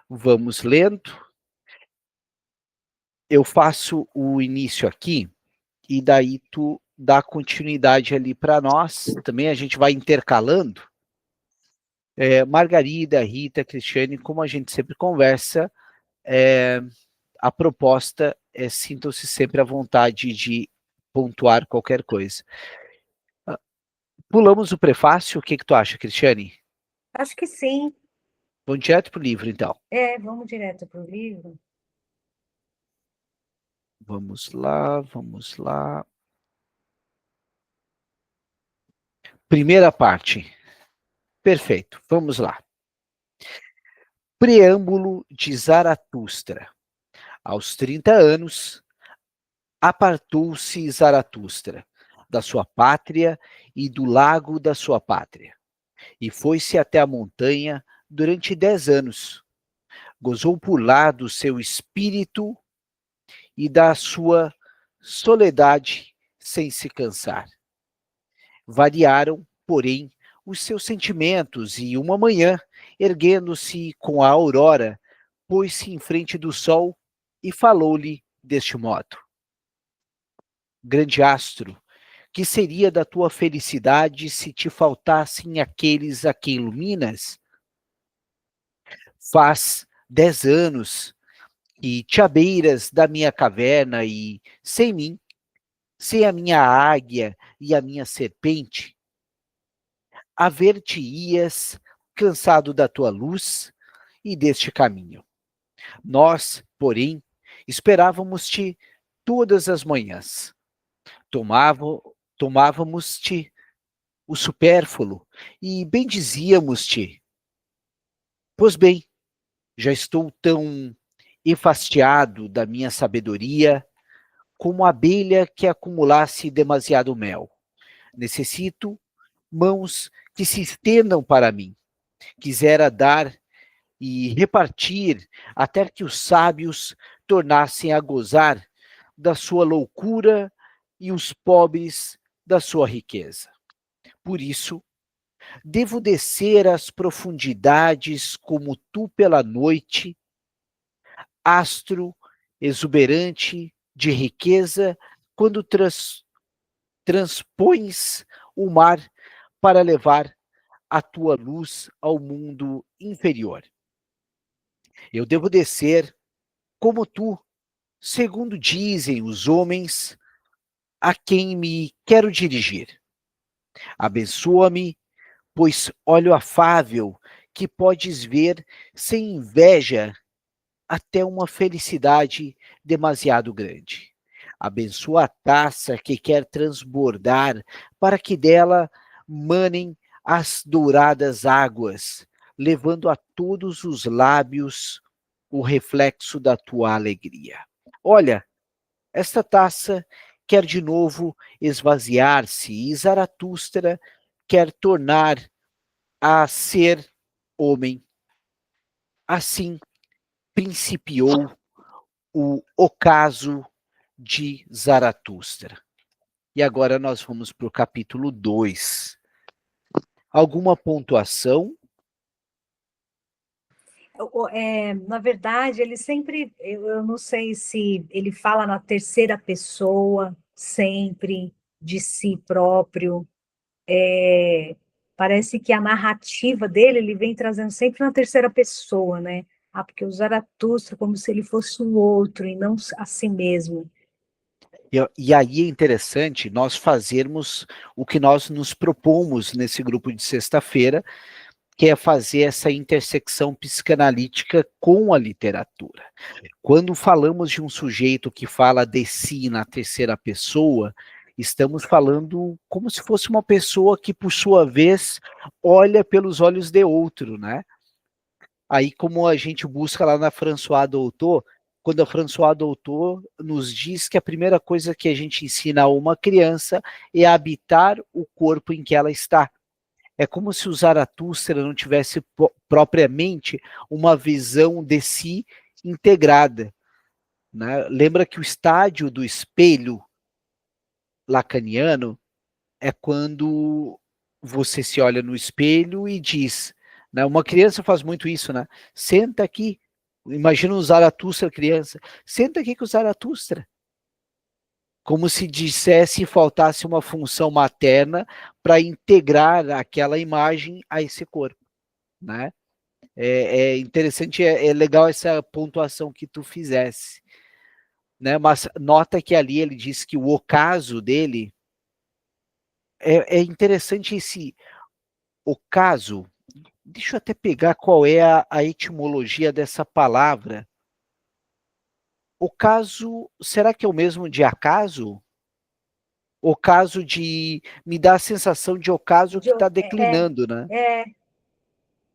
Vamos lendo. Eu faço o início aqui e daí tu dá continuidade ali para nós. Também a gente vai intercalando. Margarida, Rita, Cristiane, como a gente sempre conversa, a proposta é sintam-se sempre à vontade de pontuar qualquer coisa. Pulamos o prefácio, o que tu acha, Cristiane? Acho que sim. Vamos direto para o livro, então. Vamos direto para o livro. Vamos lá, vamos lá. Primeira parte. Perfeito, vamos lá. Preâmbulo de Zaratustra. Aos 30 anos, apartou-se Zaratustra da sua pátria e do lago da sua pátria, e foi-se até a montanha durante 10 anos. Gozou por lá do seu espírito e da sua soledade sem se cansar. Variaram, porém, os seus sentimentos e uma manhã, erguendo-se com a aurora, pôs-se em frente do sol e falou-lhe deste modo: Grande astro, que seria da tua felicidade se te faltassem aqueles a quem iluminas? Faz 10 anos que te abeiras da minha caverna e, sem mim, sem a minha águia e a minha serpente, haver-te-ias cansado da tua luz e deste caminho. Nós, porém, esperávamos-te todas as manhãs. Tomávamos-te o supérfluo e bendizíamos-te. Pois bem, já estou tão enfastiado da minha sabedoria como a abelha que acumulasse demasiado mel. Necessito mãos que se estendam para mim. Quisera dar e repartir até que os sábios tornassem a gozar da sua loucura e os pobres da sua riqueza. Por isso, devo descer às profundidades como tu pela noite, astro exuberante de riqueza, quando transpões o mar para levar a tua luz ao mundo inferior. Eu devo descer como tu, segundo dizem os homens a quem me quero dirigir. Abençoa-me, pois olho afável que podes ver sem inveja até uma felicidade demasiado grande. Abençoa a taça que quer transbordar, para que dela manem as douradas águas, levando a todos os lábios o reflexo da tua alegria. Olha, esta taça quer de novo esvaziar-se e Zaratustra quer tornar a ser homem. Assim principiou o ocaso de Zaratustra. E agora nós vamos para o capítulo 2. Alguma pontuação? Na verdade, ele sempre, eu não sei se ele fala na terceira pessoa, sempre, de si próprio. Parece que a narrativa dele, ele vem trazendo sempre na terceira pessoa, né? Porque o Zaratustra, como se ele fosse um outro e não a si mesmo. E aí é interessante nós fazermos o que nós nos propomos nesse grupo de sexta-feira, que é fazer essa intersecção psicanalítica com a literatura. Quando falamos de um sujeito que fala de si na terceira pessoa, estamos falando como se fosse uma pessoa que, por sua vez, olha pelos olhos de outro, né? Aí, como a gente busca lá na François Doutor, quando a François Doutor nos diz que a primeira coisa que a gente ensina a uma criança é habitar o corpo em que ela está. É como se o Zaratustra não tivesse propriamente uma visão de si integrada, né? Lembra que o estádio do espelho lacaniano é quando você se olha no espelho e diz, né? Uma criança faz muito isso, né? Senta aqui, Imagina um Zaratustra criança. Senta aqui com o Zaratustra. Como se dissesse e faltasse uma função materna para integrar aquela imagem a esse corpo, né? É interessante, é legal essa pontuação que tu fizesse, né? Mas nota que ali ele diz que o ocaso dele é interessante esse ocaso. Deixa eu até pegar qual é a etimologia dessa palavra. Ocaso, será que é o mesmo de acaso? Ocaso de, me dá a sensação de ocaso que está declinando, né?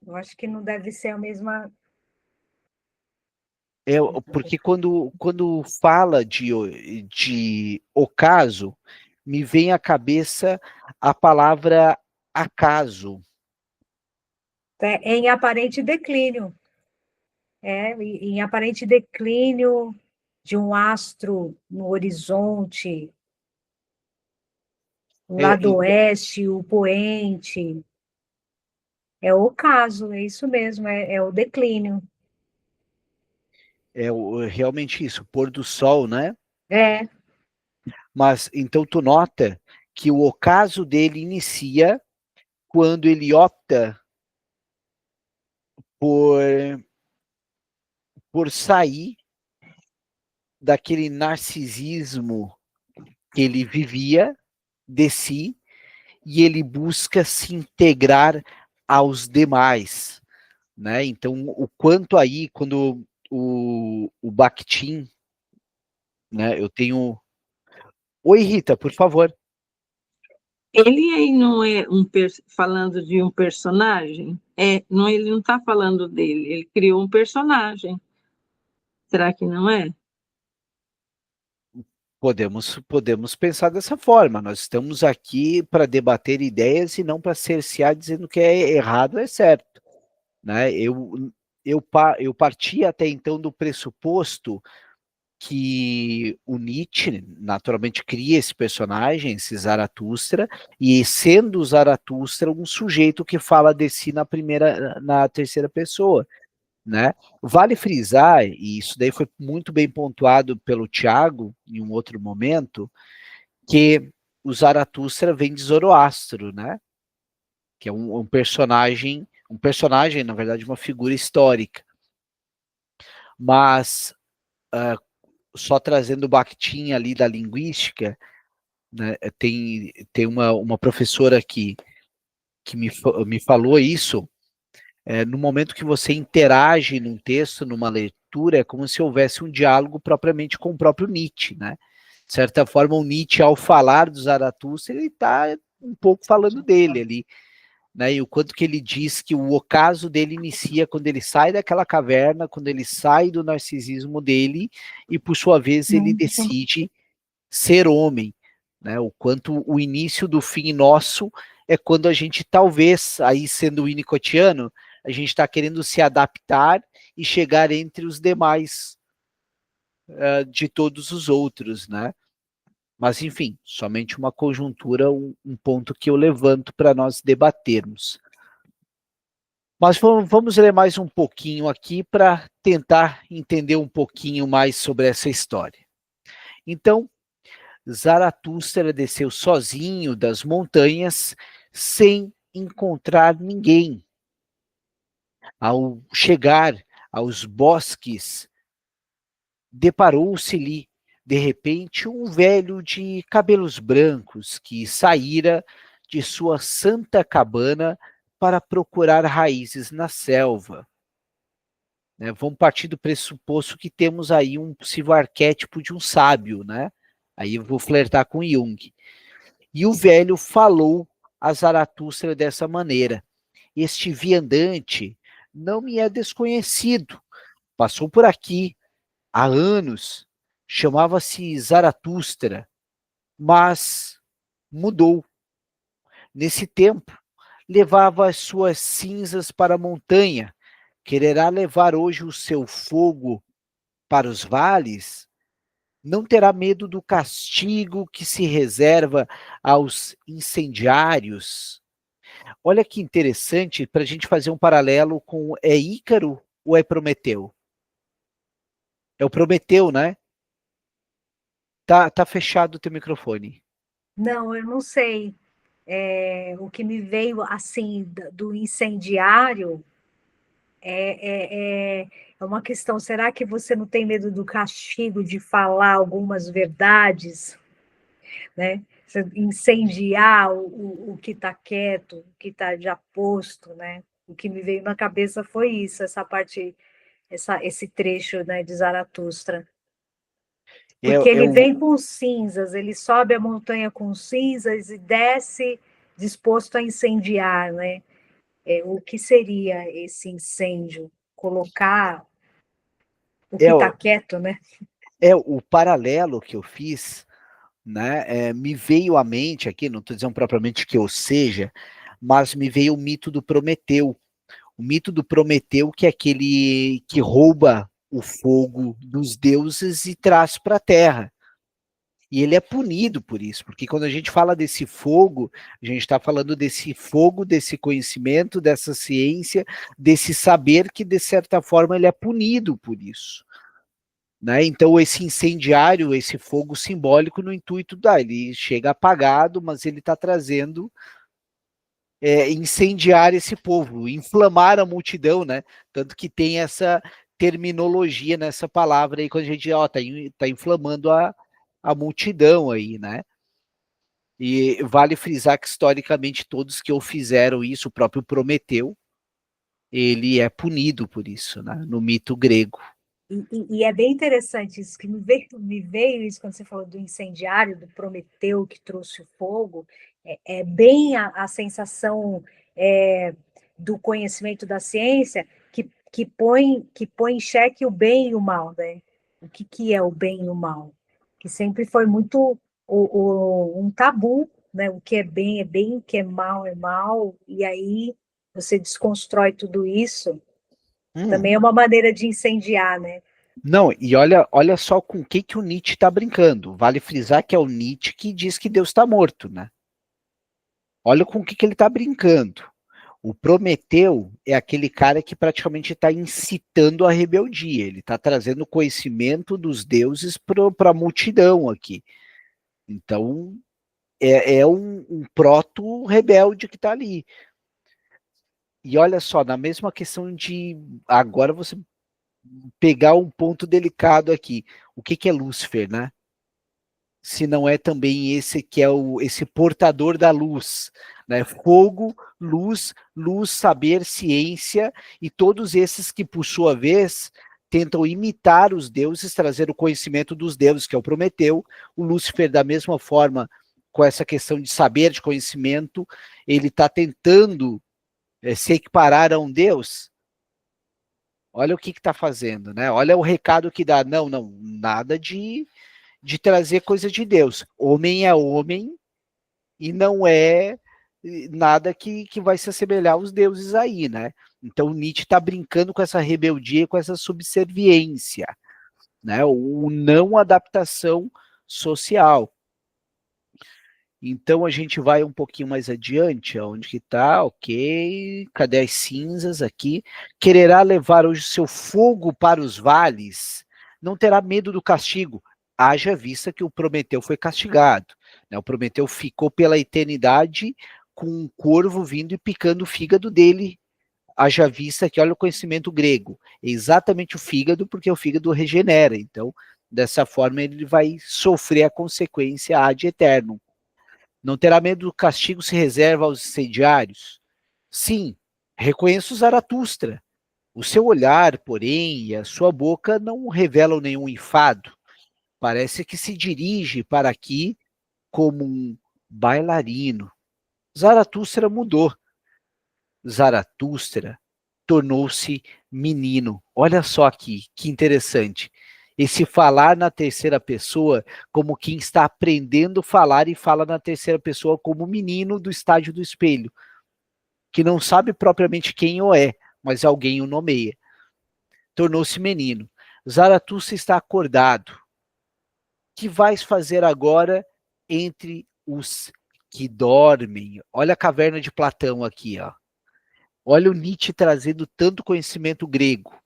Eu acho que não deve ser a mesma. Porque quando fala de ocaso, me vem à cabeça a palavra acaso. Em aparente declínio. Em aparente declínio de um astro no horizonte, o lado Então, oeste, o poente. É o caso, é isso mesmo, é o declínio. realmente isso, pôr do sol, né? É, Mas então tu nota que o ocaso dele inicia quando ele opta por, por sair daquele narcisismo que ele vivia de si e ele busca se integrar aos demais, né? Então, o quanto aí, quando o Bakhtin, né? Eu tenho... Oi, Rita, por favor. Ele aí não é falando de um personagem? Não, ele não está falando dele, ele criou um personagem. Será que não é? Podemos pensar dessa forma. Nós estamos aqui para debater ideias e não para cercear dizendo que é errado ou é certo, né? Eu parti até então do pressuposto que o Nietzsche naturalmente cria esse personagem, esse Zaratustra, e sendo o Zaratustra um sujeito que fala de si na terceira pessoa, né? Vale frisar, e isso daí foi muito bem pontuado pelo Tiago em um outro momento, que o Zaratustra vem de Zoroastro, né? Que é um personagem, na verdade, uma figura histórica. Mas só trazendo o Bakhtin ali da linguística, né, tem uma professora que me falou isso, no momento que você interage num texto, numa leitura, é como se houvesse um diálogo propriamente com o próprio Nietzsche, né? De certa forma, o Nietzsche, ao falar do Zaratustra, ele está um pouco falando dele ali, né? E o quanto que ele diz que o ocaso dele inicia quando ele sai daquela caverna, quando ele sai do narcisismo dele, e por sua vez ele decide ser homem, né? O quanto o início do fim nosso é quando a gente talvez, aí sendo winnicottiano, a gente está querendo se adaptar e chegar entre os demais de todos os outros, né? Mas, enfim, somente uma conjuntura, um ponto que eu levanto para nós debatermos. Mas vamos ler mais um pouquinho aqui para tentar entender um pouquinho mais sobre essa história. Então, Zaratustra desceu sozinho das montanhas sem encontrar ninguém. Ao chegar aos bosques, deparou-se-lhe, de repente, um velho de cabelos brancos que saíra de sua santa cabana para procurar raízes na selva. Né? Vamos partir do pressuposto que temos aí um possível arquétipo de um sábio, né? Aí eu vou flertar com Jung. E o velho falou a Zaratustra dessa maneira: este viandante não me é desconhecido, passou por aqui há anos, chamava-se Zaratustra, mas mudou. Nesse tempo, levava as suas cinzas para a montanha, quererá levar hoje o seu fogo para os vales? Não terá medo do castigo que se reserva aos incendiários? Olha que interessante para a gente fazer um paralelo com é Ícaro ou é Prometeu? É o Prometeu, né? Tá fechado o teu microfone. Não, eu não sei. O que me veio assim do incendiário é uma questão. Será que você não tem medo do castigo de falar algumas verdades, né? Incendiar o que está quieto, o que está já posto, né? O que me veio na cabeça foi isso, essa parte, esse trecho, né, de Zaratustra. Porque É ele um, vem com cinzas, ele sobe a montanha com cinzas e desce disposto a incendiar, né? O que seria esse incêndio? Colocar o que é, está quieto, né? é o paralelo que eu fiz, né? Me veio à mente aqui, não estou dizendo propriamente que eu seja, mas me veio o mito do Prometeu. O mito do Prometeu, que é aquele que rouba o fogo dos deuses e traz para a terra. E ele é punido por isso, porque quando a gente fala desse fogo, a gente está falando desse fogo, desse conhecimento, dessa ciência, desse saber que, de certa forma, ele é punido por isso. Né? Então, esse incendiário, esse fogo simbólico, no intuito ele chega apagado, mas ele está trazendo incendiar esse povo, inflamar a multidão, né? Tanto que tem essa terminologia nessa palavra aí, quando a gente tá inflamando a multidão aí, né? E vale frisar que, historicamente, todos que o fizeram isso, o próprio Prometeu, ele é punido por isso, né? No mito grego. E é bem interessante isso, que me veio isso quando você falou do incendiário, do Prometeu que trouxe o fogo, é bem a sensação do conhecimento da ciência que põe em xeque o bem e o mal, né? O que é o bem e o mal? Que sempre foi muito um tabu, né? O que é bem, o que é mal, e aí você desconstrói tudo isso. Também é uma maneira de incendiar, né? Não, e olha só com o que o Nietzsche está brincando. Vale frisar que é o Nietzsche que diz que Deus está morto, né? Olha com o que ele está brincando. O Prometeu é aquele cara que praticamente está incitando a rebeldia. Ele está trazendo conhecimento dos deuses para a multidão aqui. Então, é um proto-rebelde que está ali. E olha só, na mesma questão de. Agora você pegar um ponto delicado aqui. O que é Lúcifer, né? Se não é também esse que é esse portador da luz, né? Fogo, luz, saber, ciência, e todos esses que, por sua vez, tentam imitar os deuses, trazer o conhecimento dos deuses, que é o Prometeu. O Lúcifer, da mesma forma, com essa questão de saber, de conhecimento, ele está tentando se equiparar a um deus. Olha o que está fazendo, né? Olha o recado que dá. Não, nada de trazer coisa de Deus. Homem é homem e não é nada que vai se assemelhar aos deuses aí, né? Então Nietzsche está brincando com essa rebeldia, com essa subserviência, né? O não adaptação social. Então a gente vai um pouquinho mais adiante, onde que está, ok, cadê as cinzas aqui? Quererá levar hoje seu fogo para os vales, não terá medo do castigo, haja vista que o Prometeu foi castigado, né? O Prometeu ficou pela eternidade com um corvo vindo e picando o fígado dele, haja vista que, olha o conhecimento grego, é exatamente o fígado, porque o fígado regenera, então dessa forma ele vai sofrer a consequência ad eternum. Não terá medo do castigo se reserva aos incendiários? Sim, reconheço Zaratustra. O seu olhar, porém, e a sua boca não revelam nenhum enfado. Parece que se dirige para aqui como um bailarino. Zaratustra mudou. Zaratustra tornou-se menino. Olha só aqui, que interessante. Esse falar na terceira pessoa como quem está aprendendo a falar e fala na terceira pessoa como menino do estádio do espelho, que não sabe propriamente quem o é, mas alguém o nomeia. Tornou-se menino. Zaratustra está acordado. Que vais fazer agora entre os que dormem? Olha a caverna de Platão aqui, ó. Olha o Nietzsche trazendo tanto conhecimento grego.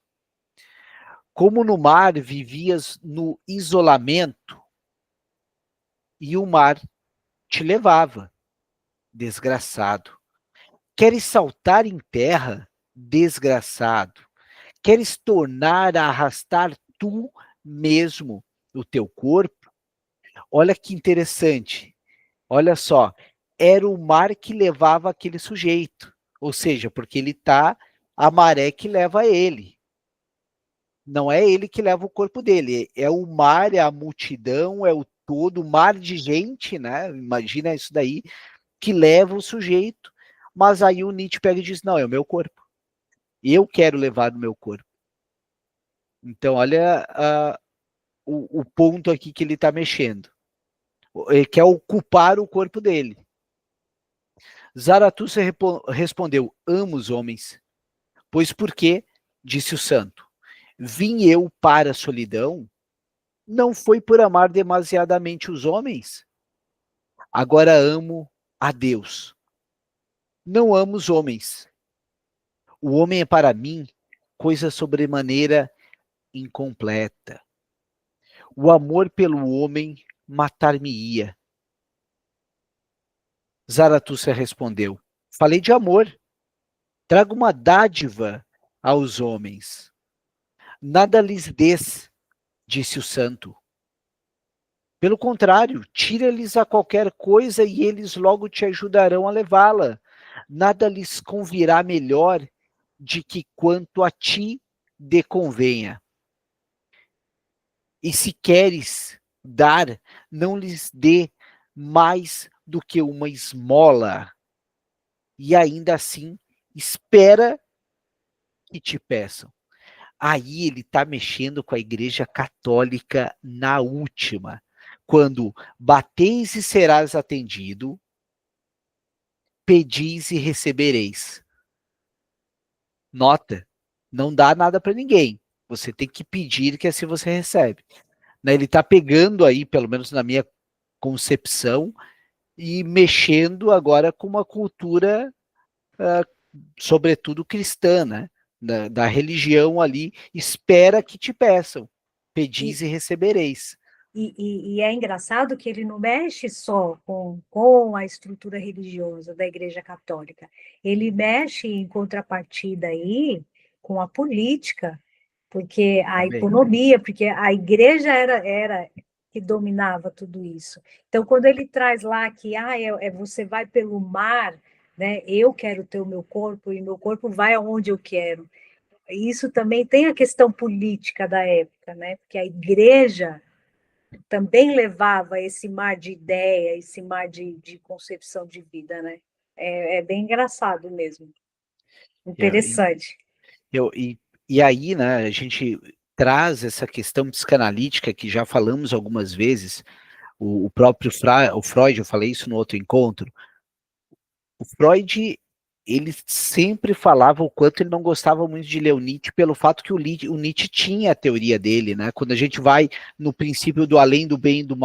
Como no mar vivias no isolamento, e o mar te levava, desgraçado. Queres saltar em terra, desgraçado. Queres tornar a arrastar tu mesmo o teu corpo? Olha que interessante. Olha só, era o mar que levava aquele sujeito. Ou seja, porque ele tá, a maré que leva ele. Não é ele que leva o corpo dele, é o mar, é a multidão, é o todo, o mar de gente, né? Imagina isso daí, que leva o sujeito. Mas aí o Nietzsche pega e diz: não, é o meu corpo. Eu quero levar no meu corpo. Então, olha o ponto aqui que ele está mexendo. Ele quer ocupar o corpo dele. Zaratustra respondeu: amo os homens. Pois por quê? Disse o santo. Vim eu para a solidão? Não foi por amar demasiadamente os homens? Agora amo a Deus. Não amo os homens. O homem é para mim coisa sobremaneira incompleta. O amor pelo homem matar-me-ia. Zaratustra respondeu: falei de amor. Traga uma dádiva aos homens. Nada lhes des, disse o santo. Pelo contrário, tira-lhes a qualquer coisa e eles logo te ajudarão a levá-la. Nada lhes convirá melhor de que quanto a ti de convenha. E se queres dar, não lhes dê mais do que uma esmola. E ainda assim, espera que te peçam. Aí ele está mexendo com a Igreja Católica na última. Quando bateis e serás atendido, pedis e recebereis. Nota, não dá nada para ninguém. Você tem que pedir que assim você recebe. Ele está pegando aí, pelo menos na minha concepção, e mexendo agora com uma cultura, sobretudo cristã, né? Da religião ali, espera que te peçam, pedis e recebereis. E é engraçado que ele não mexe só com a estrutura religiosa da Igreja Católica, ele mexe em contrapartida aí com a política, porque a Também. economia, porque a igreja era que dominava tudo isso. Então, quando ele traz lá que você vai pelo mar, né? Eu quero ter o meu corpo e meu corpo vai aonde eu quero. Isso também tem a questão política da época, né? Porque a igreja também levava esse mar de ideia, esse mar de concepção de vida, né? É bem engraçado mesmo. Interessante. E aí, né, a gente traz essa questão psicanalítica que já falamos algumas vezes, o próprio o Freud, eu falei isso no outro encontro, o Freud, ele sempre falava o quanto ele não gostava muito de ler o Nietzsche, pelo fato que o Nietzsche tinha a teoria dele, né? Quando a gente vai no princípio do além do bem e do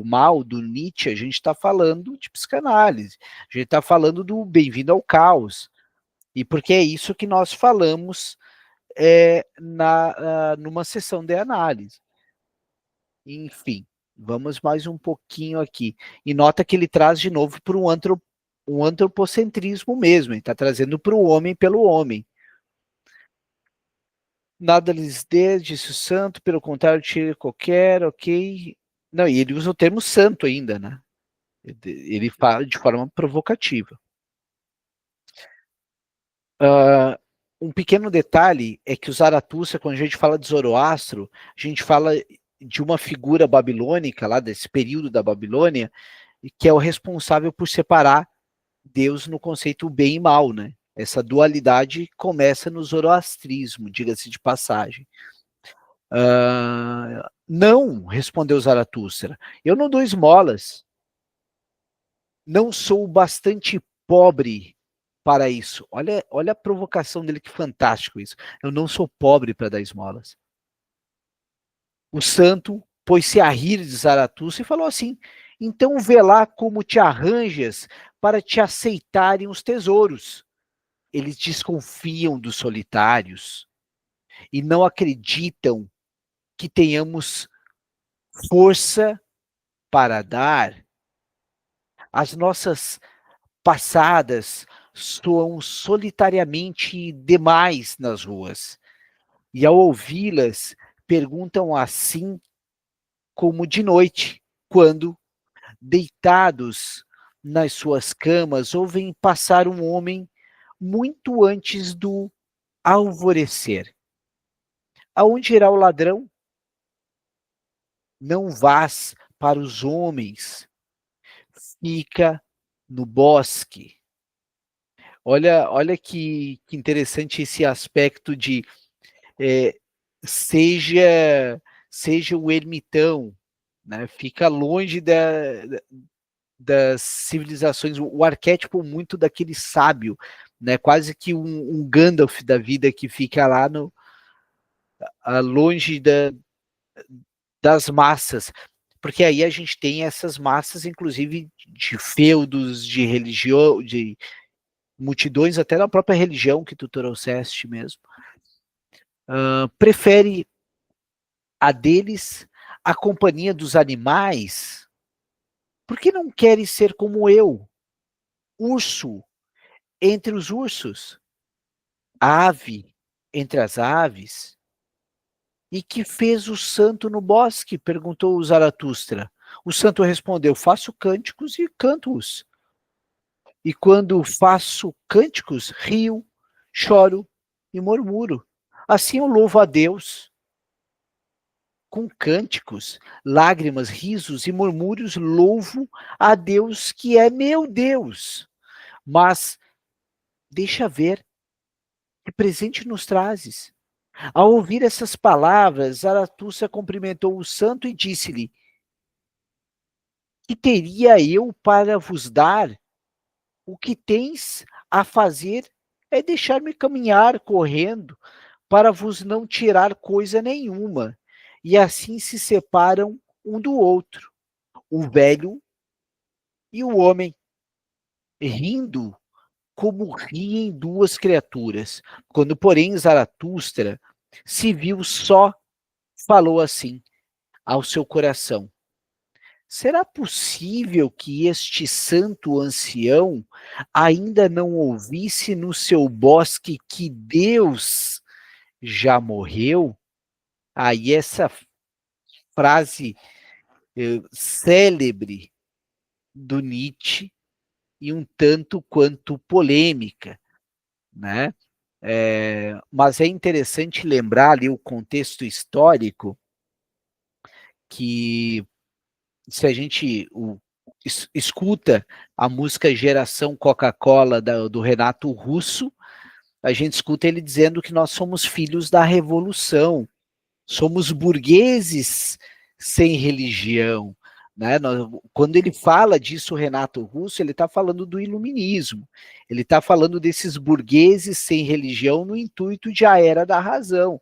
mal do Nietzsche, a gente está falando de psicanálise, a gente está falando do bem-vindo ao caos, e porque é isso que nós falamos numa sessão de análise. Enfim, vamos mais um pouquinho aqui. E nota que ele traz de novo para um antropocentrismo mesmo, ele está trazendo para o homem pelo homem. Nada lhes dê, disse o santo, pelo contrário, tire qualquer, ok. Não, e ele usa o termo santo ainda, né? Ele fala de forma provocativa. Um pequeno detalhe é que o Zaratustra, quando a gente fala de Zoroastro, a gente fala de uma figura babilônica, lá desse período da Babilônia, que é o responsável por separar Deus no conceito bem e mal, né? Essa dualidade começa no zoroastrismo, diga-se de passagem. Não, respondeu Zaratustra, eu não dou esmolas. Não sou bastante pobre para isso. Olha a provocação dele, que fantástico isso. Eu não sou pobre para dar esmolas. O santo pôs-se a rir de Zaratustra e falou assim: então vê lá como te arranjas para te aceitarem os tesouros. Eles desconfiam dos solitários. e não acreditam que tenhamos força para dar, as nossas passadas soam solitariamente demais nas ruas. E ao ouvi-las, perguntam assim como de noite, quando, deitados nas suas camas, ouvem passar um homem muito antes do alvorecer. Aonde irá o ladrão? Não vás para os homens, fica no bosque. Olha que interessante esse aspecto de seja o ermitão, né? Fica longe das civilizações, o arquétipo muito daquele sábio, né? Quase que um Gandalf da vida que fica lá longe das massas, porque aí a gente tem essas massas, inclusive de feudos, de religião, de multidões, até na própria religião que tu trouxeste mesmo. Prefere a deles a companhia dos animais? Por que não queres ser como eu, urso entre os ursos, ave entre as aves? E que fez o santo no bosque? Perguntou Zaratustra. O santo respondeu: faço cânticos e canto-os. E quando faço cânticos, rio, choro e murmuro. Assim eu louvo a Deus. Com cânticos, lágrimas, risos e murmúrios, louvo a Deus que é meu Deus. Mas deixa ver que presente nos trazes. Ao ouvir essas palavras, Zaratustra cumprimentou o santo e disse-lhe: que teria eu para vos dar? O que tens a fazer é deixar-me caminhar correndo, para vos não tirar coisa nenhuma. E assim se separam um do outro, o velho e o homem, rindo como riem duas criaturas. Quando, porém, Zaratustra se viu só, falou assim ao seu coração: será possível que este santo ancião ainda não ouvisse no seu bosque que Deus já morreu? Aí essa frase célebre do Nietzsche e um tanto quanto polêmica, né? Mas é interessante lembrar ali o contexto histórico, que se a gente escuta a música Geração Coca-Cola do Renato Russo, a gente escuta ele dizendo que nós somos filhos da revolução, somos burgueses sem religião, né? Quando ele fala disso, Renato Russo, ele está falando do iluminismo, ele está falando desses burgueses sem religião no intuito de a era da razão,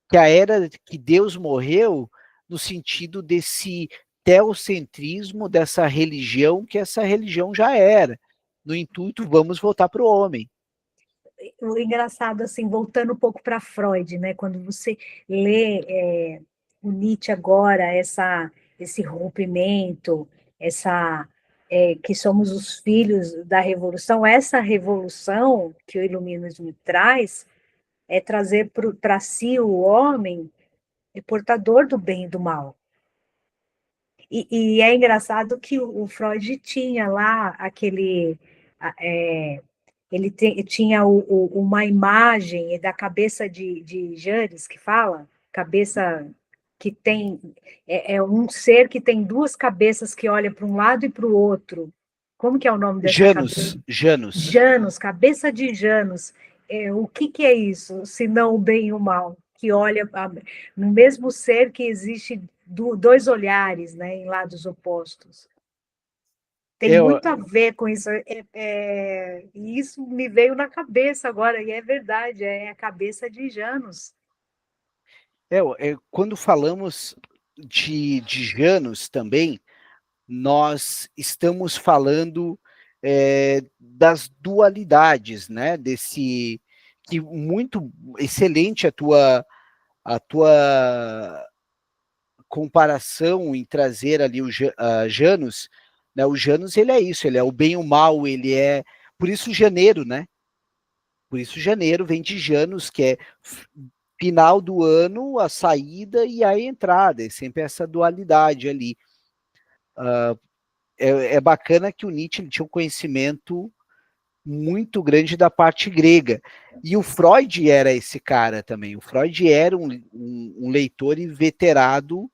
que a era que Deus morreu no sentido desse teocentrismo, dessa religião, que essa religião já era, no intuito, vamos voltar para o homem. O engraçado, assim, voltando um pouco para Freud, né? Quando você lê o Nietzsche agora, esse rompimento, que somos os filhos da revolução, essa revolução que o iluminismo traz é trazer para si o homem portador do bem e do mal. E é engraçado que o Freud tinha lá ele tinha uma imagem da cabeça de Janes, que fala, cabeça que tem, um ser que tem duas cabeças que olha para um lado e para o outro. Como que é o nome dessa cabeça? Janus, cabeça de Janus. O que é isso, se não o bem e o mal? Que olha no mesmo ser que existe dois olhares, né, em lados opostos. Tem muito a ver com isso. E isso me veio na cabeça agora, e é verdade, é a cabeça de Janus. Quando falamos de Janus também, nós estamos falando das dualidades, né? que muito excelente a tua comparação em trazer ali o Janus, né? O Janus, ele é isso, ele é o bem e o mal, ele é, por isso janeiro, né? Por isso janeiro vem de Janus, que é final do ano, a saída e a entrada, é sempre essa dualidade ali. É bacana que o Nietzsche tinha um conhecimento muito grande da parte grega. E o Freud era esse cara também. O Freud era um leitor inveterado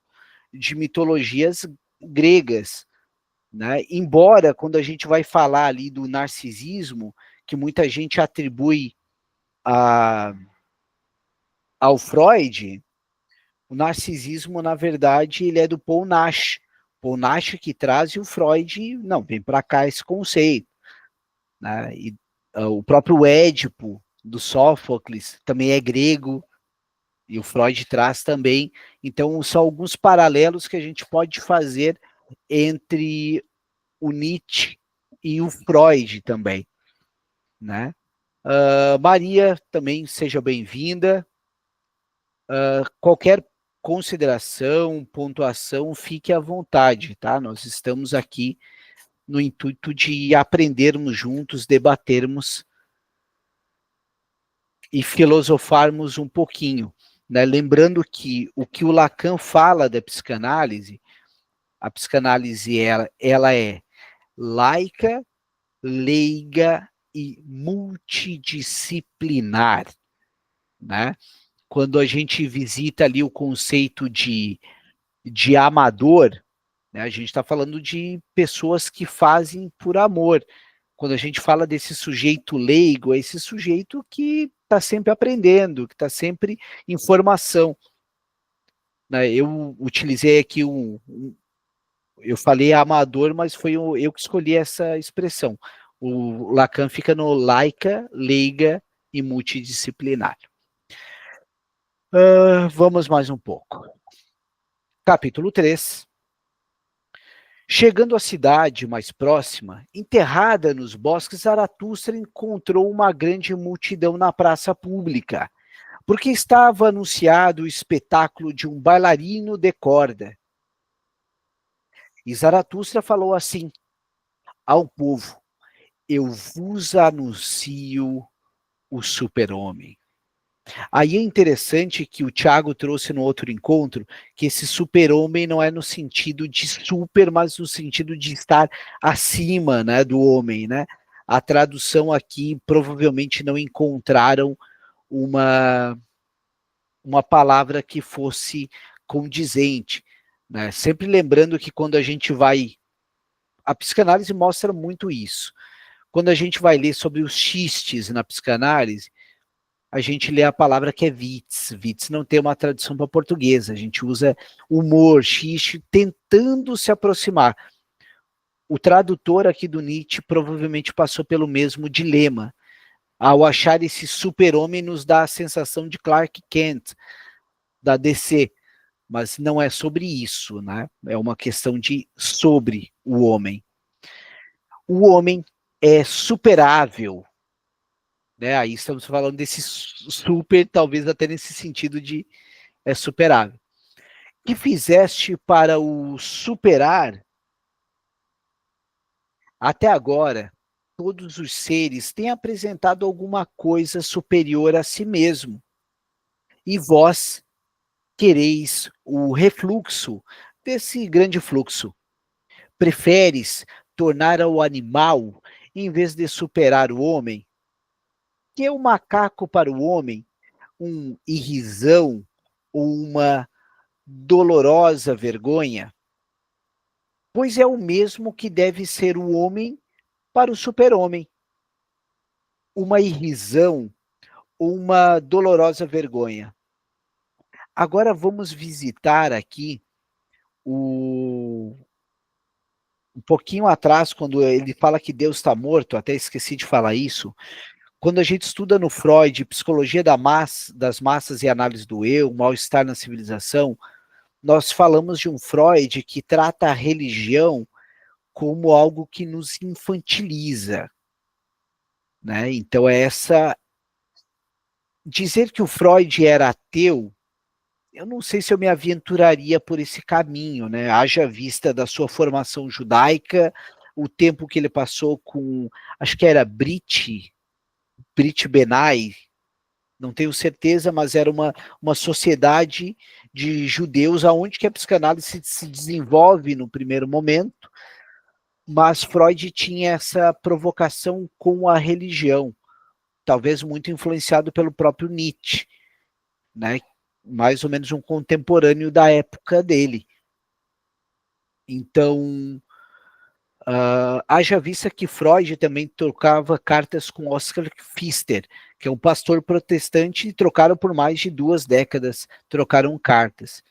de mitologias gregas, né? Embora, quando a gente vai falar ali do narcisismo, que muita gente atribui ao Freud, o narcisismo, na verdade, ele é do Paul Nash. Paul Nash que traz e o Freud, não, vem para cá esse conceito. Né? E, o próprio Édipo, do Sófocles, também é grego, e o Freud traz também. Então, são alguns paralelos que a gente pode fazer entre o Nietzsche e o Freud também. Né? Maria, também seja bem-vinda. Qualquer consideração, pontuação, fique à vontade, tá? Nós estamos aqui no intuito de aprendermos juntos, debatermos e filosofarmos um pouquinho, né? Lembrando que o Lacan fala da psicanálise, a psicanálise ela é laica, leiga e multidisciplinar, né? Quando a gente visita ali o conceito de amador, né, a gente está falando de pessoas que fazem por amor. Quando a gente fala desse sujeito leigo, é esse sujeito que está sempre aprendendo, que está sempre em formação. Né? Eu utilizei aqui eu falei amador, mas foi eu que escolhi essa expressão. O Lacan fica no laica, leiga e multidisciplinar. Vamos mais um pouco. Capítulo 3. Chegando à cidade mais próxima, enterrada nos bosques, Zaratustra encontrou uma grande multidão na praça pública, porque estava anunciado o espetáculo de um bailarino de corda. E Zaratustra falou assim ao povo: eu vos anuncio o super-homem. Aí é interessante que o Tiago trouxe no outro encontro que esse super-homem não é no sentido de super, mas no sentido de estar acima, né, do homem, né? A tradução aqui provavelmente não encontraram uma palavra que fosse condizente, né? Sempre lembrando que quando a gente vai... A psicanálise mostra muito isso. Quando a gente vai ler sobre os xistes na psicanálise, a gente lê a palavra que é Witz. Witz não tem uma tradução para português. A gente usa humor, xiste, tentando se aproximar. O tradutor aqui do Nietzsche provavelmente passou pelo mesmo dilema. Ao achar esse super-homem, nos dá a sensação de Clark Kent, da DC. Mas não é sobre isso, né? É uma questão de sobre o homem. O homem é superável, né? Aí estamos falando desse super, talvez até nesse sentido de superável. Que fizeste para o superar? Até agora, todos os seres têm apresentado alguma coisa superior a si mesmo. E vós quereis o refluxo desse grande fluxo. Preferes tornar o animal em vez de superar o homem? Que é o macaco para o homem um irrisão ou uma dolorosa vergonha? Pois é o mesmo que deve ser o homem para o super-homem. Uma irrisão ou uma dolorosa vergonha. Agora vamos visitar aqui um pouquinho atrás, quando ele fala que Deus está morto, até esqueci de falar isso. Quando a gente estuda no Freud, psicologia das massas e análise do eu, mal-estar na civilização, nós falamos de um Freud que trata a religião como algo que nos infantiliza, né? Então dizer que o Freud era ateu, eu não sei se eu me aventuraria por esse caminho, né? Haja vista da sua formação judaica, o tempo que ele passou com, acho que era Brit Benai, não tenho certeza, mas era uma sociedade de judeus aonde que a psicanálise se desenvolve no primeiro momento, mas Freud tinha essa provocação com a religião, talvez muito influenciado pelo próprio Nietzsche, né? Mais ou menos um contemporâneo da época dele. Então, haja vista que Freud também trocava cartas com Oscar Pfister, que é um pastor protestante, e trocaram por mais de 2 décadas, trocaram cartas.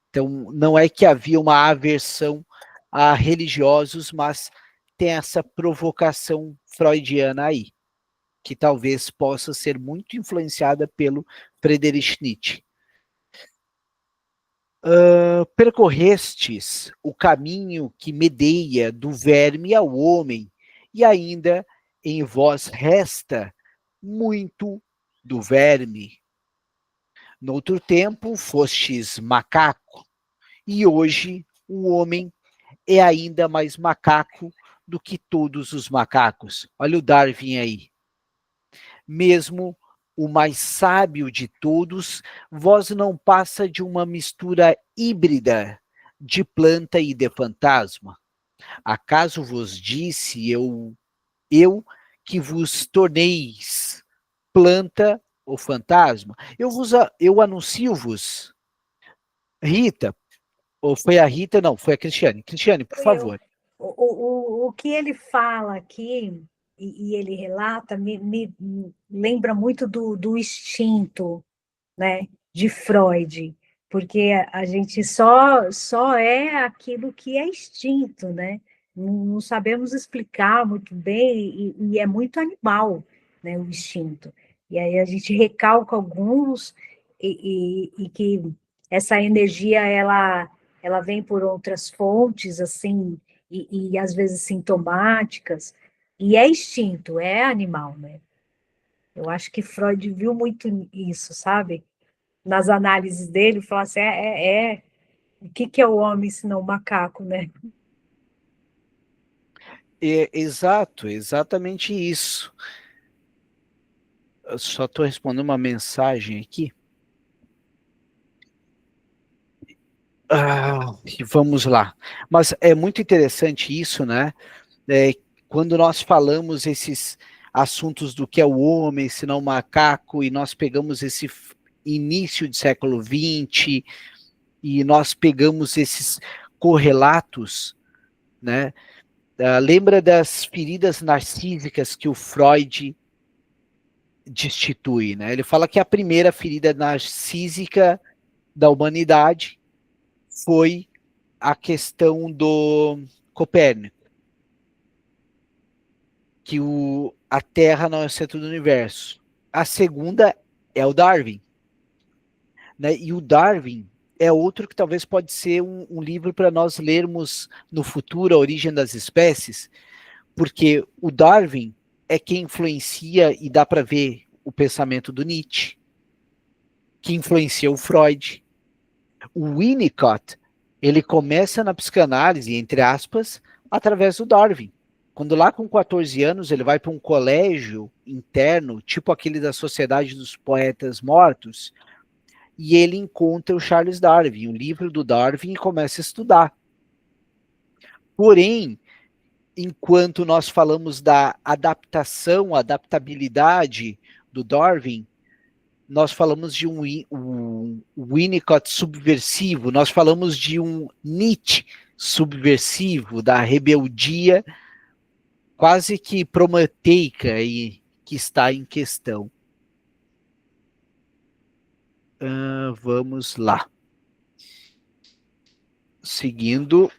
Então, não é que havia uma aversão a religiosos, mas tem essa provocação freudiana aí, que talvez possa ser muito influenciada pelo Friedrich Nietzsche. Percorrestes o caminho que medeia do verme ao homem, e ainda em vós resta muito do verme. Noutro tempo fostes macaco, e hoje o homem é ainda mais macaco do que todos os macacos. Olha o Darwin aí. Mesmo o mais sábio de todos, vós não passa de uma mistura híbrida de planta e de fantasma. Acaso vos disse eu que vos torneis planta ou fantasma? Eu anuncio-vos, Rita, ou foi a Rita? Não, foi a Cristiane. Cristiane, por favor. O que ele fala aqui, e ele relata, me lembra muito do instinto, né, de Freud, porque a gente só é aquilo que é instinto, né? Não sabemos explicar muito bem, e é muito animal, né, o instinto. E aí a gente recalca alguns, e que essa energia, ela vem por outras fontes, assim, e às vezes sintomáticas, e é instinto, é animal, né? Eu acho que Freud viu muito isso, sabe? Nas análises dele, falar assim, o que é o homem se não o macaco, né? Exato, exatamente isso. Eu só estou respondendo uma mensagem aqui. E vamos lá. Mas é muito interessante isso, né? Quando nós falamos esses assuntos do que é o homem, se não o macaco, e nós pegamos esse início de século XX, e nós pegamos esses correlatos, né? Lembra das feridas narcísicas que o Freud destitui, né? Ele fala que a primeira ferida narcísica da humanidade foi a questão do Copérnico, que a Terra não é o centro do universo. A segunda é o Darwin, né? E o Darwin é outro que talvez pode ser um livro para nós lermos no futuro, A Origem das Espécies, porque o Darwin é quem influencia e dá para ver o pensamento do Nietzsche, que influencia o Freud. O Winnicott, ele começa na psicanálise, entre aspas, através do Darwin. Quando lá com 14 anos ele vai para um colégio interno, tipo aquele da Sociedade dos Poetas Mortos, e ele encontra o Charles Darwin, o livro do Darwin, e começa a estudar. Porém, enquanto nós falamos da adaptação, adaptabilidade do Darwin, nós falamos de um Winnicott subversivo, nós falamos de um Nietzsche subversivo, da rebeldia quase que prometeica aí, que está em questão. Vamos lá. Seguindo.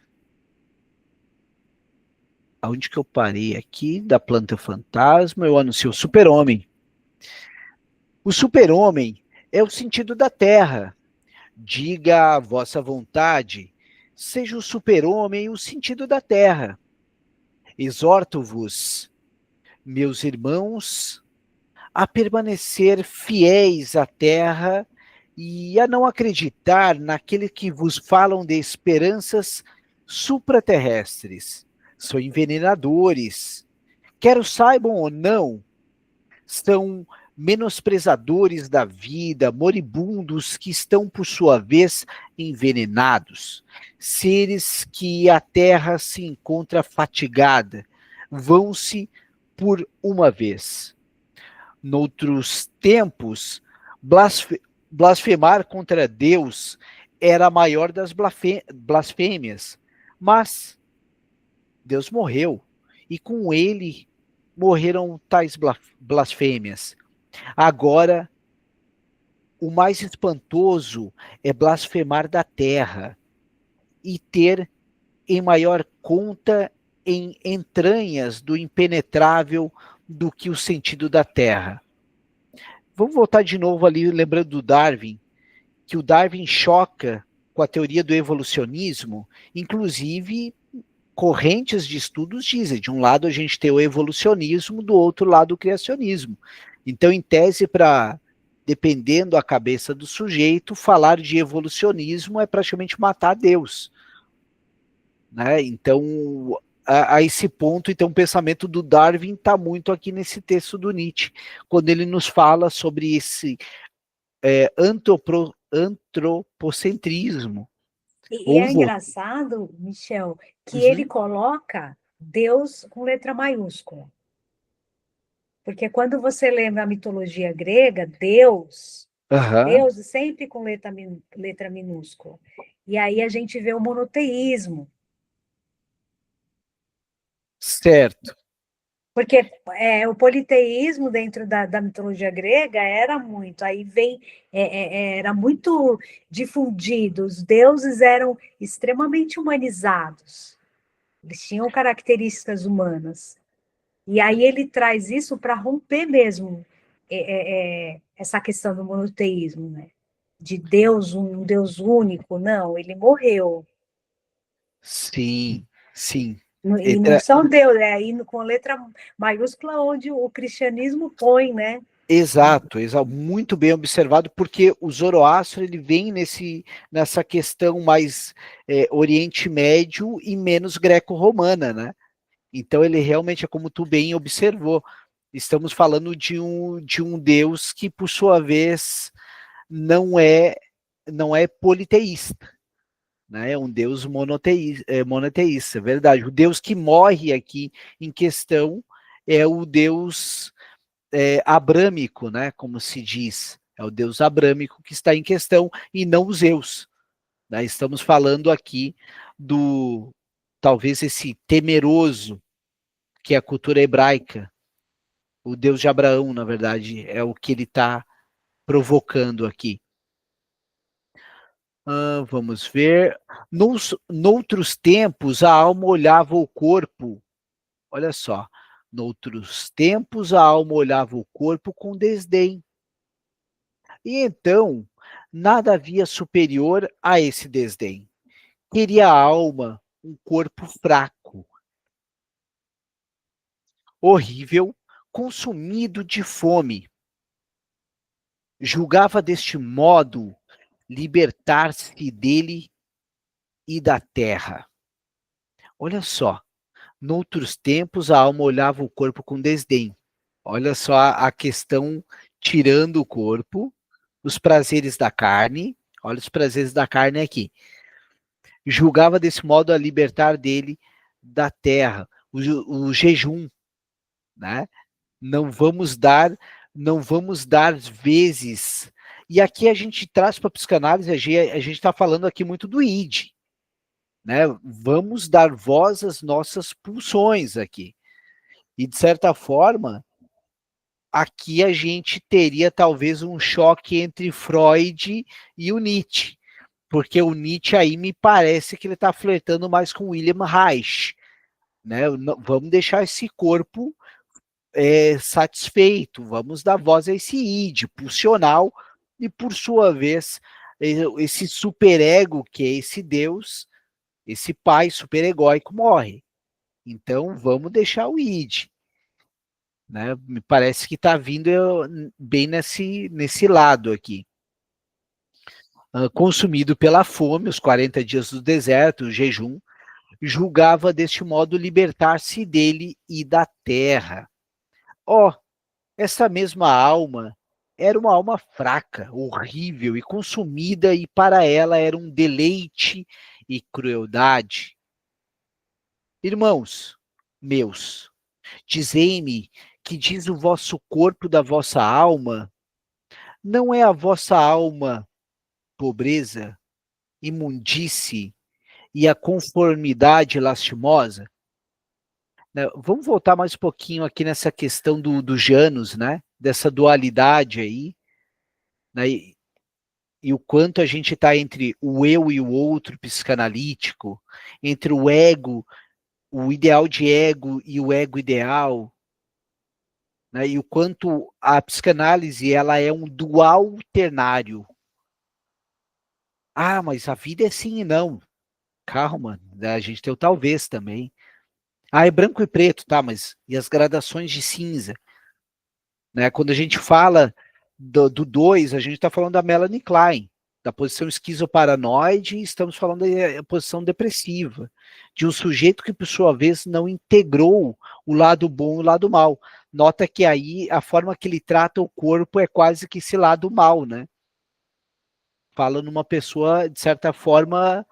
Aonde que eu parei aqui? Da planta fantasma, eu anuncio o super-homem. O super-homem é o sentido da terra. Diga a vossa vontade, seja o super-homem o sentido da terra. Exorto-vos, meus irmãos, a permanecer fiéis à terra e a não acreditar naquele que vos falam de esperanças supraterrestres. São envenenadores. Quer o saibam ou não, são menosprezadores da vida, moribundos que estão, por sua vez, envenenados. Seres que a terra se encontra fatigada, vão-se por uma vez. Noutros tempos, blasfemar contra Deus era a maior das blasfêmias, mas Deus morreu, e com ele morreram tais blasfêmias. Agora, o mais espantoso é blasfemar da terra e ter em maior conta em entranhas do impenetrável do que o sentido da terra. Vamos voltar de novo ali, lembrando do Darwin, que o Darwin choca com a teoria do evolucionismo, inclusive correntes de estudos dizem, de um lado a gente tem o evolucionismo, do outro lado o criacionismo. Então, em tese, dependendo da cabeça do sujeito, falar de evolucionismo é praticamente matar Deus. Né? Então, a esse ponto, então, o pensamento do Darwin está muito aqui nesse texto do Nietzsche, quando ele nos fala sobre esse antropocentrismo. E é engraçado, Michel, que ele coloca Deus com letra maiúscula. Porque quando você lembra a mitologia grega, Deus sempre com letra minúscula. E aí a gente vê o monoteísmo. Certo. Porque o politeísmo dentro da mitologia grega era muito, aí era muito difundido, os deuses eram extremamente humanizados, eles tinham características humanas. E aí ele traz isso para romper mesmo essa questão do monoteísmo, né? De Deus, um Deus único, não, ele morreu. Sim, sim. E não são Deus, aí com letra maiúscula onde o cristianismo põe, né? Exato, muito bem observado, porque o Zoroastro ele vem nessa questão mais Oriente Médio e menos greco-romana, né? Então ele realmente é como tu bem observou. Estamos falando de um Deus que, por sua vez, não é politeísta, né? É um Deus monoteísta, é verdade. O Deus que morre aqui em questão é o Deus abrâmico, né? Como se diz, é o Deus abrâmico que está em questão e não os Zeus. Né? Estamos falando aqui do talvez esse temeroso que é a cultura hebraica, o Deus de Abraão, na verdade, é o que ele está provocando aqui. Vamos ver. Noutros tempos, a alma olhava o corpo. Olha só. Noutros tempos, a alma olhava o corpo com desdém. E então, nada havia superior a esse desdém. Queria a alma um corpo fraco, horrível, consumido de fome. Julgava deste modo libertar-se dele e da terra. Olha só, noutros tempos a alma olhava o corpo com desdém. Olha só a questão tirando o corpo, os prazeres da carne, olha os prazeres da carne aqui. Julgava desse modo a libertar dele da terra, o jejum, né? Não vamos dar vezes. E aqui a gente traz para a psicanálise, a gente está falando aqui muito do id, né? Vamos dar voz às nossas pulsões aqui. E, de certa forma, aqui a gente teria talvez um choque entre Freud e o Nietzsche, porque o Nietzsche aí me parece que ele está flertando mais com William Reich, né? Vamos deixar esse corpo satisfeito, vamos dar voz a esse id pulsional e, por sua vez, esse superego que é esse Deus, esse pai superegóico morre. Então, vamos deixar o id. né? Me parece que está vindo bem nesse lado aqui. Consumido pela fome, os 40 dias do deserto, o jejum, julgava deste modo libertar-se dele e da terra. Essa mesma alma era uma alma fraca, horrível e consumida, e para ela era um deleite e crueldade. Irmãos meus, dizei-me que diz o vosso corpo da vossa alma, não é a vossa alma pobreza, imundície e a conformidade lastimosa? Vamos voltar mais um pouquinho aqui nessa questão do Janus, né? Dessa dualidade aí, né? E o quanto a gente está entre o eu e o outro psicanalítico, entre o ego, o ideal de ego e o ego ideal, né? E o quanto a psicanálise ela é um dual ternário. Mas a vida é sim e não. Calma, a gente tem o talvez também. É branco e preto, tá, mas e as gradações de cinza? Né? Quando a gente fala do 2, a gente está falando da Melanie Klein, da posição esquizoparanoide, e estamos falando da posição depressiva, de um sujeito que, por sua vez, não integrou o lado bom e o lado mal. Nota que aí a forma que ele trata o corpo é quase que esse lado mal, né? Fala numa pessoa, de certa forma,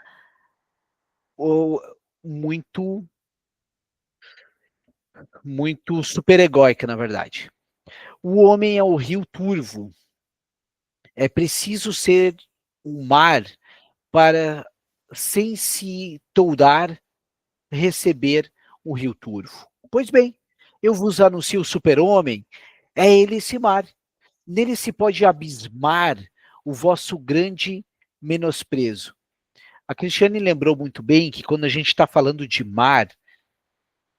muito superegóica, na verdade. O homem é o rio turvo. É preciso ser o mar para, sem se toldar, receber o rio turvo. Pois bem, eu vos anuncio o super-homem, é ele esse mar. Nele se pode abismar o vosso grande menosprezo. A Cristiane lembrou muito bem que quando a gente está falando de mar,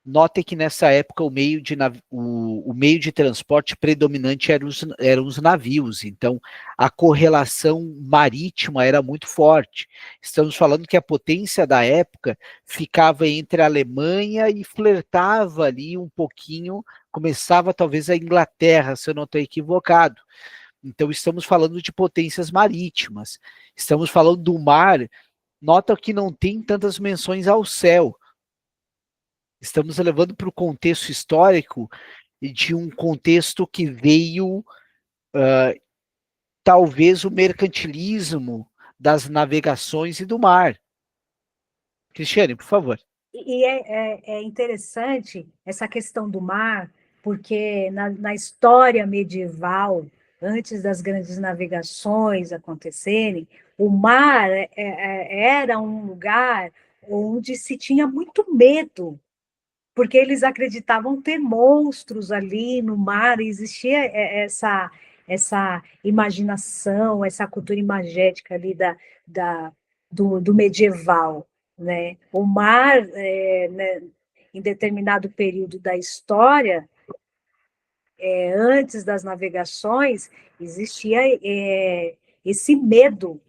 notem que nessa época o meio de transporte predominante eram os navios, então a correlação marítima era muito forte. Estamos falando que a potência da época ficava entre a Alemanha e flertava ali um pouquinho, começava talvez a Inglaterra, se eu não estou equivocado. Então estamos falando de potências marítimas, estamos falando do mar, nota que não tem tantas menções ao céu. Estamos levando para o contexto histórico de um contexto que veio, talvez, o mercantilismo das navegações e do mar. Cristiane, por favor. E é interessante essa questão do mar, porque na história medieval, antes das grandes navegações acontecerem, o mar era um lugar onde se tinha muito medo, porque eles acreditavam ter monstros ali no mar, existia essa imaginação, essa cultura imagética ali do medieval, né? O mar, né, em determinado período da história, antes das navegações, existia esse medo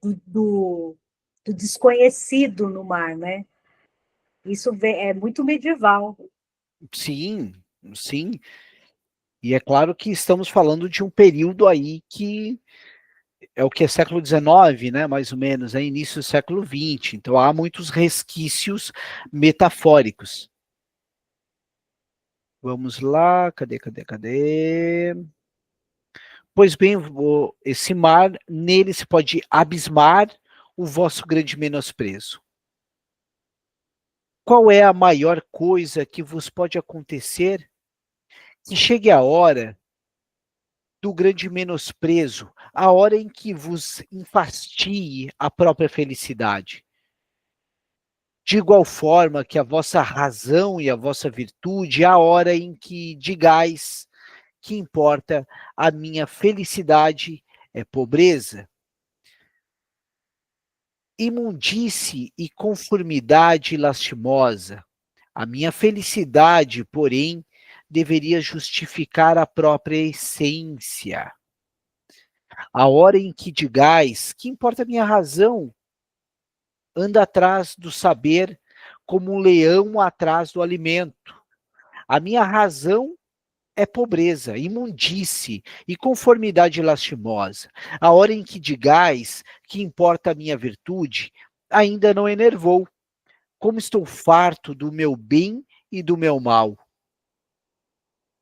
do desconhecido no mar, né? Isso é muito medieval. Sim, sim. E é claro que estamos falando de um período aí que é o que é século XIX, né, mais ou menos, é início do século XX. Então há muitos resquícios metafóricos. Vamos lá, cadê? Pois bem, esse mar, nele se pode abismar o vosso grande menosprezo. Qual é a maior coisa que vos pode acontecer? Que chegue a hora do grande menosprezo, a hora em que vos enfastie a própria felicidade. De igual forma que a vossa razão e a vossa virtude, a hora em que digais que importa a minha felicidade é pobreza. Imundície e conformidade lastimosa. A minha felicidade, porém, deveria justificar a própria essência. A hora em que digais que importa a minha razão, anda atrás do saber como um leão atrás do alimento. A minha razão é pobreza, imundície e conformidade lastimosa. A hora em que digais que importa a minha virtude, ainda não enervou. Como estou farto do meu bem e do meu mal.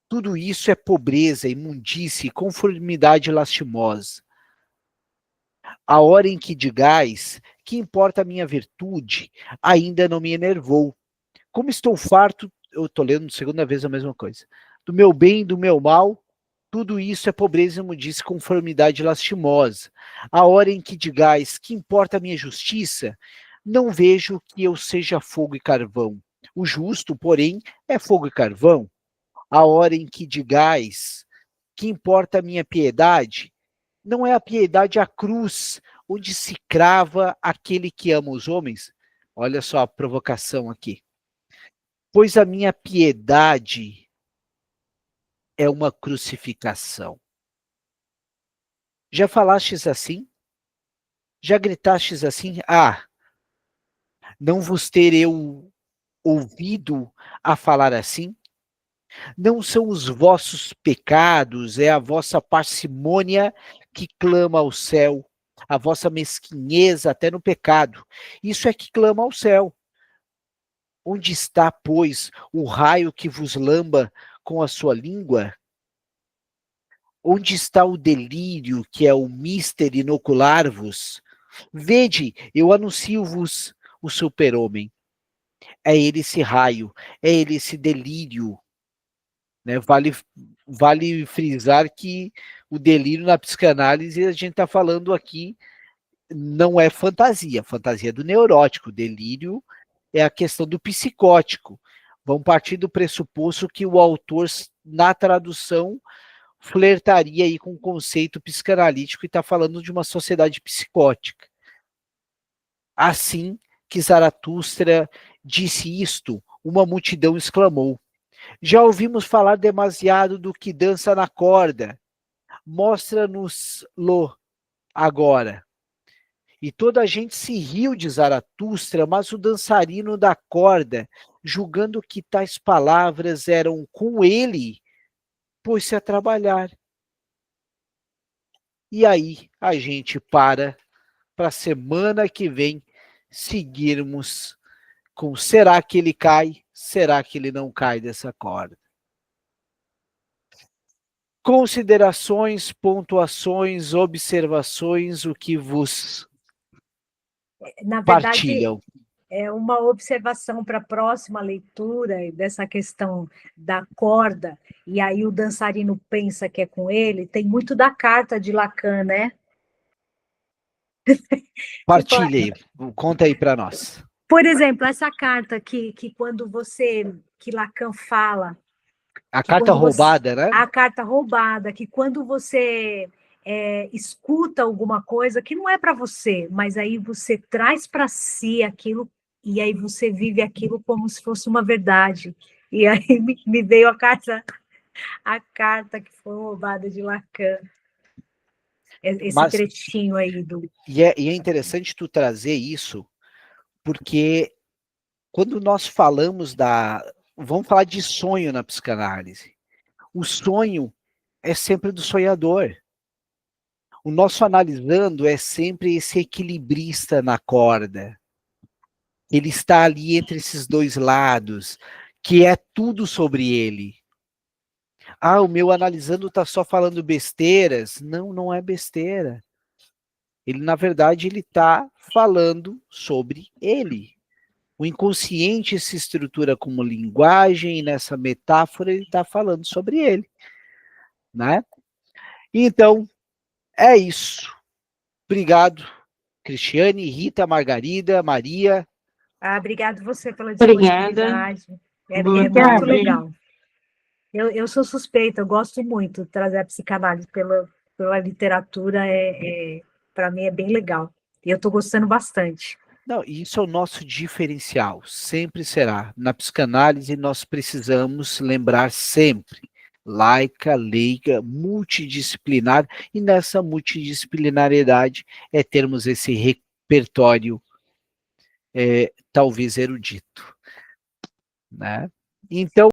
Tudo isso é pobreza, imundície e conformidade lastimosa. A hora em que digais que importa a minha virtude, ainda não me enervou. Como estou farto, eu estou lendo segunda vez a mesma coisa, do meu bem e do meu mal, tudo isso é pobreza, imundície e conformidade lastimosa. A hora em que digais que importa a minha justiça, não vejo que eu seja fogo e carvão. O justo, porém, é fogo e carvão. A hora em que digais que importa a minha piedade, não é a piedade a cruz, onde se crava aquele que ama os homens? Olha só a provocação aqui. Pois a minha piedade é uma crucificação. Já falastes assim? Já gritastes assim? Ah, não vos ter eu ouvido a falar assim? Não são os vossos pecados, é a vossa parcimônia que clama ao céu, a vossa mesquinheza até no pecado. Isso é que clama ao céu. Onde está, pois, o raio que vos lamba com a sua língua? Onde está o delírio que é o mister inocular-vos? Vede, eu anuncio-vos o super-homem. É ele esse raio, é ele esse delírio. Né? Vale frisar que o delírio na psicanálise, a gente está falando aqui, não é fantasia, fantasia do neurótico, delírio é a questão do psicótico. Vamos partir do pressuposto que o autor, na tradução, flertaria aí com o conceito psicanalítico e está falando de uma sociedade psicótica. Assim que Zaratustra disse isto, uma multidão exclamou: já ouvimos falar demasiado do que dança na corda. Mostra-nos-lo agora. E toda a gente se riu de Zaratustra, mas o dançarino da corda, julgando que tais palavras eram com ele, pôs-se a trabalhar. E aí a gente para a semana que vem seguirmos com será que ele cai? Será que ele não cai dessa corda? Considerações, pontuações, observações, o que vos Na verdade, partilham? é uma observação para a próxima leitura dessa questão da corda, e aí o dançarino pensa que é com ele, tem muito da carta de Lacan, né? Partilha aí, conta aí para nós. Por exemplo, essa carta que que Lacan fala, A carta roubada, né? a carta roubada, que quando você escuta alguma coisa que não é para você, mas aí você traz para si aquilo e aí você vive aquilo como se fosse uma verdade. E aí me veio a carta que foi roubada de Lacan. Esse trechinho aí do... E é interessante tu trazer isso, porque quando nós falamos vamos falar de sonho na psicanálise. O sonho é sempre do sonhador. O nosso analisando é sempre esse equilibrista na corda. Ele está ali entre esses dois lados, que é tudo sobre ele. Ah, o meu analisando está só falando besteiras. Não, não é besteira. Ele, na verdade, ele está falando sobre ele. O inconsciente se estrutura como linguagem, e nessa metáfora ele está falando sobre ele. Né? Então, é isso. Obrigado, Cristiane, Rita, Margarida, Maria. Obrigado você pela disponibilidade. É muito legal. Eu sou suspeita, eu gosto muito de trazer a psicanálise pela literatura, para mim é bem legal. E eu estou gostando bastante. Não, isso é o nosso diferencial, sempre será. Na psicanálise nós precisamos lembrar sempre, laica, leiga, multidisciplinar, e nessa multidisciplinariedade é termos esse repertório talvez erudito. Né? Então,